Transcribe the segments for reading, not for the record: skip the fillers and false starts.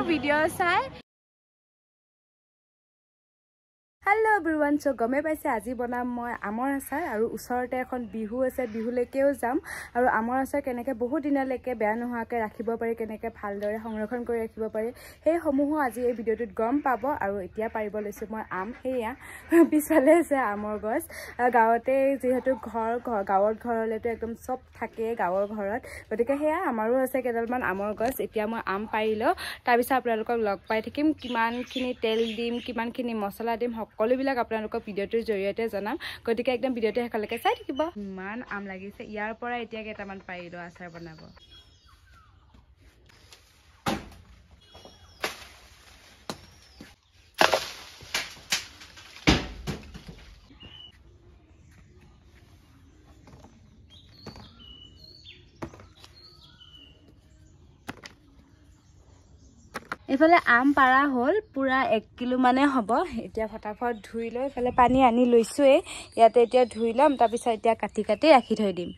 video চাই Hello everyone, so গমে পাইছে আজি বনাম মই আমৰ আচাৰ আৰু ওচৰতে এখন বিহু আছে বিহুলৈকেও যাম আৰু আমৰ আচাৰ কেনেকৈ বহু দিনলৈকে বেয়া নোহোৱাকৈ ৰাখিব পাৰি কেনেকৈ ভালদৰে সংৰক্ষণ কৰি ৰাখিব পাৰি সেই সমূহ আজি এই ভিডিঅ'টোত গম পাব আৰু এতিয়া পাৰিব লৈছো মই আম হেয়া পিছফালে আছে আমৰ গছ গাঁৱতে যেহেতু গাঁৱৰ ঘৰলৈতো একদম সব থাকে গাঁৱৰ ঘৰত গতিকে হেয়া আমাৰো আছে কেইডালমান আমৰ গছ এতিয়া মই আম পাৰিলো তাৰ পিছত আপোনালোকক লগ পাই থাকিম কিমানখিনি তেল দিম কিমানখিনি মছলা দিম সকলোবিলাক আপোনালোকক ভিডিঅ'টোৰ জৰিয়তে জনাম গতিকে একদম ভিডিঅ'টো শেষলৈকে চাই থাকিব ইমান আম লাগিছে ইয়াৰ পৰা এতিয়া কেইটামান পাৰিলো আচাৰ বনাব এফালে আম পাৰা হল পুৰা 1 কিলো মানে হ'ব এতিয়া ফটাফট ধুই লৈ এফালে পানী আনি লৈছোৱে ইয়াতে এতিয়া ধুই লম তাৰ পিছত এতিয়া কাটি কাটি ৰাখি থৈ দিম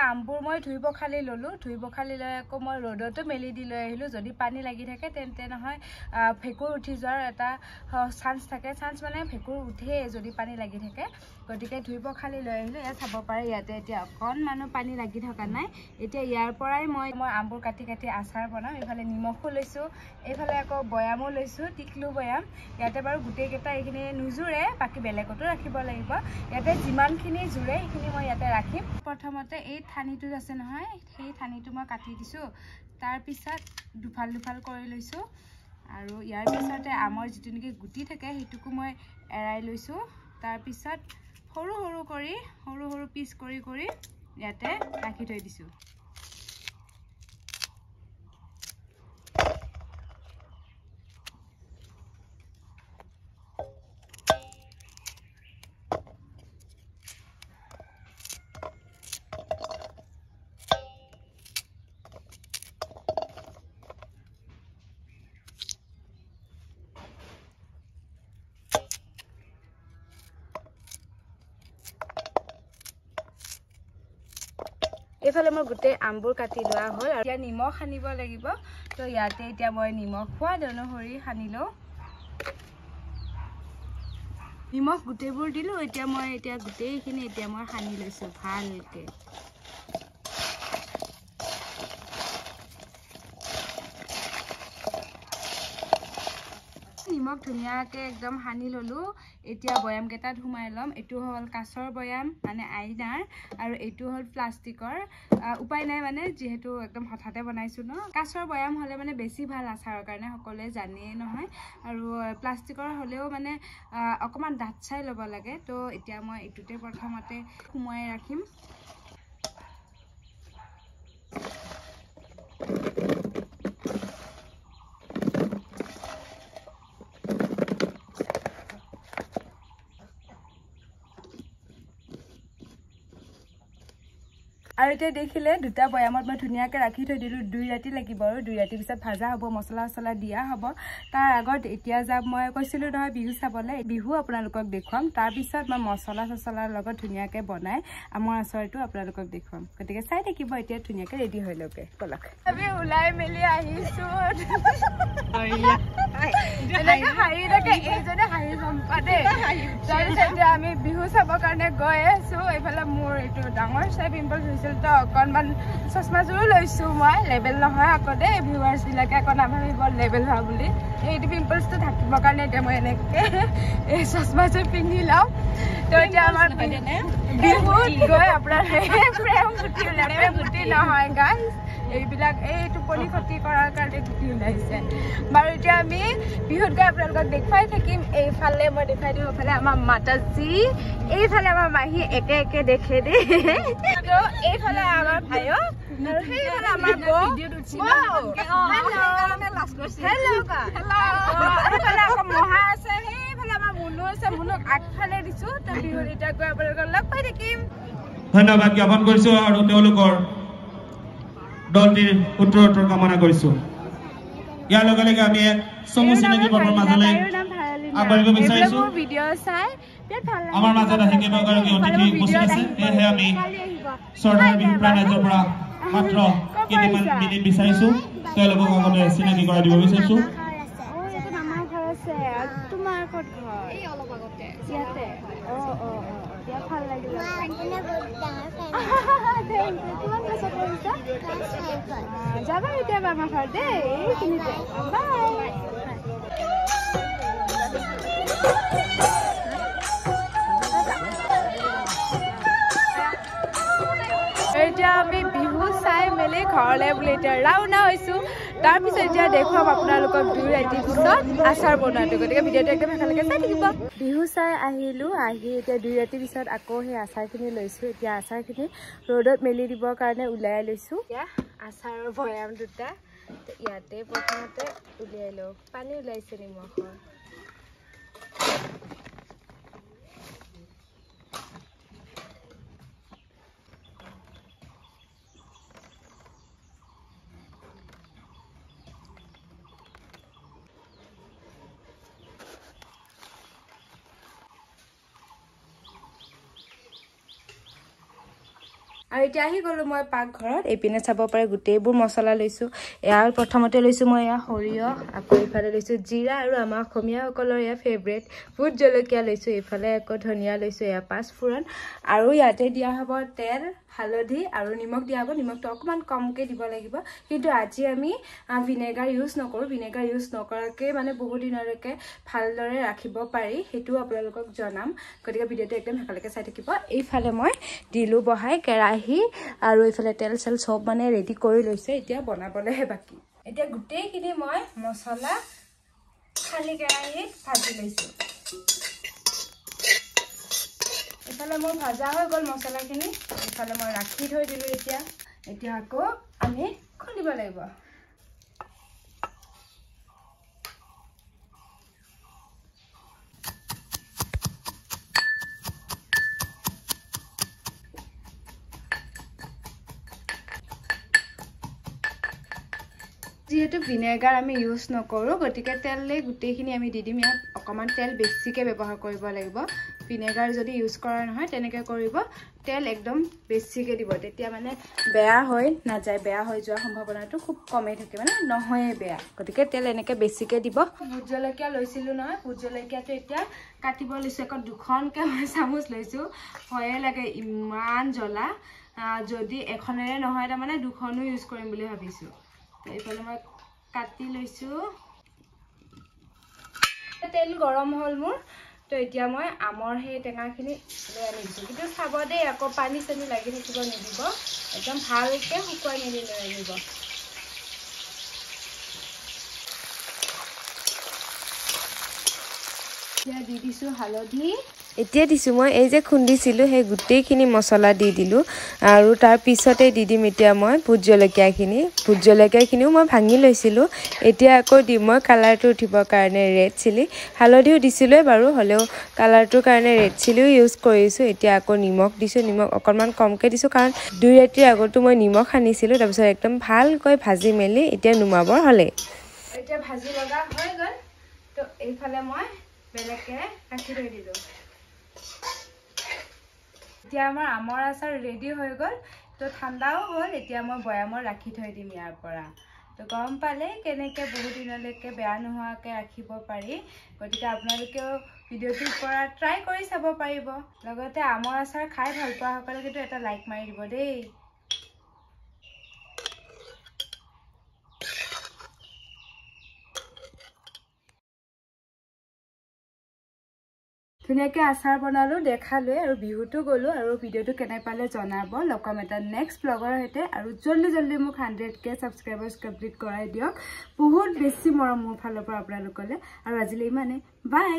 আমবোৰ মই ধুই পখালি ললো ধুই পখালি লৈ আকৌ মই ৰ'দতো মেলি দি লৈ আহিলো যদি পানী লাগি থাকে তেন্তে নহয় ফেকুৰ উঠি যোৱাৰ এটা চান্স থাকে চান্স মানে ফেকুৰ উঠে যদি পানী লাগি থাকে গতিকে ধুই পখালি লৈ আহিলো ইয়াত চাব পাৰে ইয়াতে এতিয়া অকণমানো পানী লাগি থকা নাই এতিয়া ইয়াৰ পৰাই মই আমবোৰ কাটি কাটি আচাৰ বনাম এইফালে নিমখো লৈছো এইফালে আকৌ বয়ামো লৈছো টিকলু বয়াম ইয়াতে বাৰু গোটেই কেইটা এইখিনি নুজুৰে বাকি বেলেগতো ৰাখিব লাগিব ইয়াতে যিমানখিনি জুৰে এইখিনি মই ইয়াতে ৰাখিম প্ৰথমতে এই থানিটো আছে নহয় সেই থানিটো মই কাটি দিছো তাৰ পিছত দুফাল দুফাল কৰি লৈছো আৰু ইয়াৰ পিছতে আমৰ যিটো নেকি গুটি থাকে হেতুকো মই এৰাই লৈছো তাৰ পিছত সৰু সৰু পিচ কৰি ইয়াতে ৰাখি থৈ দিছো এফালে মই গুটে আমবোৰ কাটি লোৱা হ'ল আৰু এতিয়া নিমখ সানিব লাগিব তো ইয়াতে এতিয়া মই নিমখ সোৱাদ অনুসৰি সানিলো নিমখ গুটেবোৰ দিলো এতিয়া মই গুটেইখিনি এতিয়া মই সানি লৈছো ভালকে নিমখ ধুনিয়াকে একদম সানি ললো এতিয়া বয়াম কেটা ধুমাই লম এটো হল কাছৰ বয়াম মানে আইনাৰ আৰু এটো হল প্লাষ্টিকৰ উপায় নাই মানে যেহেতু একদম হঠাতে বনাইছো ন কাছৰ বয়াম হলে মানে বেছি ভাল আচাৰৰ কাৰণে সকলোৱে জানিয়ে নহয় আৰু প্লাষ্টিকৰ হলেও মানে অকমান দাঁত চাই লব লাগে তো এতিয়া মই এটোতে প্ৰথমতে সুমাই ৰাখিম আৰু এতিয়া দেখিলে দুটা বয়ামত মই ধুনিয়াকে ৰাখি থৈ দিলো 2 ৰাতি লাগিব আৰু 2 ৰাতি পিছত ভাজা হ'ব মছলা দিয়া হ'ব তাৰ আগত এতিয়া যাব মই কৈছিলো নহয় বিহু চাবলে বিহু আপোনালোকক দেখুৱাম তাৰ পিছত মই মছলাৰ লগত ধুনিয়াকে বনাই আমৰ আচাৰটো আপোনালোকক দেখুৱাম গতিকে চাই থাকিব এতিয়া ধুনিয়াকে ৰেডি হৈ লকে কলক আমি উলাই মেলি আহিছো এনেকা হাৰি থাকে এইজনে হাৰি সম্পাদে তাৰপিছত আমি বিহু চাবৰ কাৰণে গৈ আছো এইফালে মোৰ এইটো ডাঙৰ চাই পিম্পল হৈছিল তো অকণমান চশমাযোৰো লৈছো মই লেভেল নহয় আকৌ দে ভিউৱাৰ্ছ বিলাকে আকৌ নাভাবিব লেভেল হোৱা বুলি এইটো পিম্পলছটো থাকিবৰ কাৰণে এতিয়া মই এনেকে এই চশমাযোৰ পিন্ধি লওঁ তো এতিয়া আমাৰ বিহুত গৈ আপোনাৰ প্ৰেম গুটি নহয় গাইজ এইবিলাক এই টোপনি ক্ষতি কৰাৰ কাৰণে গুটি ওলাইছে বাৰু এতিয়া আমি বিহুত গৈ আপোনালোকক দেখুৱাই থাকিম এইফালে মই দেখাই দিওঁ এইফালে আমাৰ মাতাজী এইফালে আমাৰ মাহী একে দেখে দে তো এইফালে আমাৰ ভাইও আৰু সেইফালে আমাৰ বৌ হেল্ল' এইফালে আকৌ মহা আছে সেইফালে আমাৰ মুনু আছে মুনুক আগফালে দিছো তো বিহুত এতিয়া গৈ আপোনালোকক লগ পাই থাকিম ধন্যবাদ জ্ঞাপন কৰিছো আৰু তেওঁলোকৰ দলটিৰ উত্তৰোত্তৰ কামনা কৰিছো ইয়াৰ লগে লগে আমি এক চমু চিনাকি পৰ্বৰ মাজলৈ আগবাঢ়িব বিচাৰিছো আমাৰ মাজত আহি কেইবাগৰাকী অতিথি উপস্থিত আছে সেয়েহে আমি চৰকাৰ বিহু প্ৰাণাজ্যৰ পৰা মাত্ৰ কেইটামান মিনিট বিচাৰিছো তেওঁলোকক আগতে চিনাকি কৰাই দিব বিচাৰিছো যাবা এতিয়া আমাৰ ঘৰত দেই এইখিনিতে বাই এতিয়া আমি বিহু চাই মেলি ঘৰলৈ বুলি এতিয়া ৰাওনা হৈছোঁ তাৰপিছত এতিয়া দেখুৱাম আপোনালোকক 2 ৰাতিৰ পিছত আচাৰ বনোৱাটো গতিকে ভিডিঅ'টো একদম ভালকৈ চাই থাকিব বিহু চাই আহিলোঁ আহি এতিয়া 2 ৰাতিৰ পিছত আকৌ সেই আচাৰখিনি লৈছোঁ এতিয়া আচাৰখিনি ৰ'দত মেলি দিবৰ কাৰণে ওলাই লৈছোঁ এতিয়া আচাৰৰ বৈয়াম দুটা ইয়াতে প্ৰথমতে উলিয়াই লওঁ পানী ওলাইছে নিমখৰ আৰু এতিয়া আহি গ'লো মই পাকঘৰত এইপিনে চাব পাৰে গোটেইবোৰ মছলা লৈছোঁ ইয়াৰ প্ৰথমতে লৈছোঁ মই এয়া সৰিয়হ আকৌ ইফালে লৈছোঁ জিৰা আৰু আমাৰ অসমীয়াসকলৰ এয়া ফেভৰেট ভোট জলকীয়া লৈছোঁ এইফালে আকৌ ধনিয়া লৈছোঁ এয়া পাঁচফোৰণ আৰু ইয়াতে দিয়া হ'ব তেল হালধি আৰু নিমখ দিয়া হ'ব নিমখটো অকণমান কমকৈ দিব লাগিব কিন্তু আজি আমি ভিনেগাৰ ইউজ নকৰোঁ ভিনেগাৰ ইউজ নকৰাকৈ মানে বহুত দিনলৈকে ভালদৰে ৰাখিব পাৰি সেইটোও আপোনালোকক জনাম গতিকে ভিডিঅ'টো একদম ভালকৈ চাই থাকিব এইফালে মই দিলোঁ বহাই কেৰাহী আৰু এইফালে তেল চেল চব মানে ৰেডি কৰি লৈছে এতিয়া বনাবলৈহে বাকী এতিয়া গোটেইখিনি মই মছলা খালি কেৰাহীত ভাজি লৈছোঁ এইফালে মোৰ ভাজা হৈ গ'ল মছলাখিনি এইফালে মই ৰাখি থৈ দিলোঁ এতিয়া আকৌ আমি খুন্দিব লাগিব যিহেতু ভিনেগাৰ আমি ইউজ নকৰোঁ গতিকে তেলেই গোটেইখিনি আমি দি দিম ইয়াত অকণমান তেল বেছিকৈ ব্যৱহাৰ কৰিব লাগিব ভিনেগাৰ যদি ইউজ কৰা নহয় তেনেকৈ কৰিব তেল একদম বেছিকৈ দিব তেতিয়া মানে বেয়া হৈ নাযায় বেয়া হৈ যোৱাৰ সম্ভাৱনাটো খুব কমেই থাকে মানে নহয়ে বেয়া গতিকে তেল এনেকৈ বেছিকৈ দিব ভোট জলকীয়া লৈছিলোঁ নহয় ভোট জলকীয়াটো এতিয়া কাটিব লৈছোঁ আকৌ দুখনকৈ মই চামুচ লৈছোঁ ভয়ে লাগে ইমান জ্বলা যদি এখনেৰে নহয় তাৰমানে দুখনো ইউজ কৰিম বুলি ভাবিছোঁ এইফালে মই কাটি লৈছোঁ তেল গৰম হ'ল মোৰ তো এতিয়া মই আমৰ সেই টেঙাখিনি লৈ আনিছোঁ কিন্তু চাব দেই আকৌ পানী চানী লাগি থাকিব নিদিব একদম ভালকৈ শুকুৱাই মেলি লৈ আনিব এতিয়া দি দিছোঁ হালধি এতিয়া দিছোঁ মই এই যে খুন্দিছিলোঁ সেই গোটেইখিনি মছলা দি দিলোঁ আৰু তাৰ পিছতে দি দিম এতিয়া মই ভোট জলকীয়াখিনিও মই ভাঙি লৈছিলোঁ এতিয়া আকৌ দিম মই কালাৰটো উঠিবৰ কাৰণে ৰেড চিলি হালধিও দিছিলোঁৱে বাৰু হ'লেও কালাৰটোৰ কাৰণে ৰেড চিলিও ইউজ কৰিছোঁ এতিয়া আকৌ নিমখ দিছোঁ নিমখ অকণমান কমকৈ দিছোঁ কাৰণ 2 ৰাতিৰ আগতো মই নিমখ সানিছিলোঁ তাৰপিছত একদম ভালকৈ ভাজি মেলি এতিয়া নুমাবৰ হ'লে এতিয়া ভাজি লগা হৈ গ'ল তো এইফালে মই বেলেগকৈ ৰাখি থৈ দিলোঁ এতিয়া আমাৰ আমৰ আচাৰ ৰেডি হৈ গ'ল তো ঠাণ্ডাও হ'ল এতিয়া মই বৈয়ামত ৰাখি থৈ দিম ইয়াৰ পৰা তো গম পালে কেনেকৈ বহুত দিনলৈকে বেয়া নোহোৱাকৈ ৰাখিব পাৰি গতিকে আপোনালোকেও ভিডিঅ'টোৰ পৰা ট্ৰাই কৰি চাব পাৰিব লগতে আমৰ আচাৰ খাই ভাল পোৱাসকলে কিন্তু এটা লাইক মাৰি দিব দেই ধুনীয়াকৈ আচাৰ বনালোঁ দেখালোৱে আৰু বিহুতো গ'লোঁ আৰু ভিডিঅ'টো কেনে পালে জনাব লগাম এটা নেক্সট ব্লগৰ সৈতে আৰু জল্দি মোক 100K ছাবস্ক্ৰাইবাৰ্ছ কমপ্লিট কৰাই দিয়ক বহুত বেছি মৰম মোৰ ফালৰ পৰা আপোনালোকলৈ আৰু আজিলৈ ইমানে বাই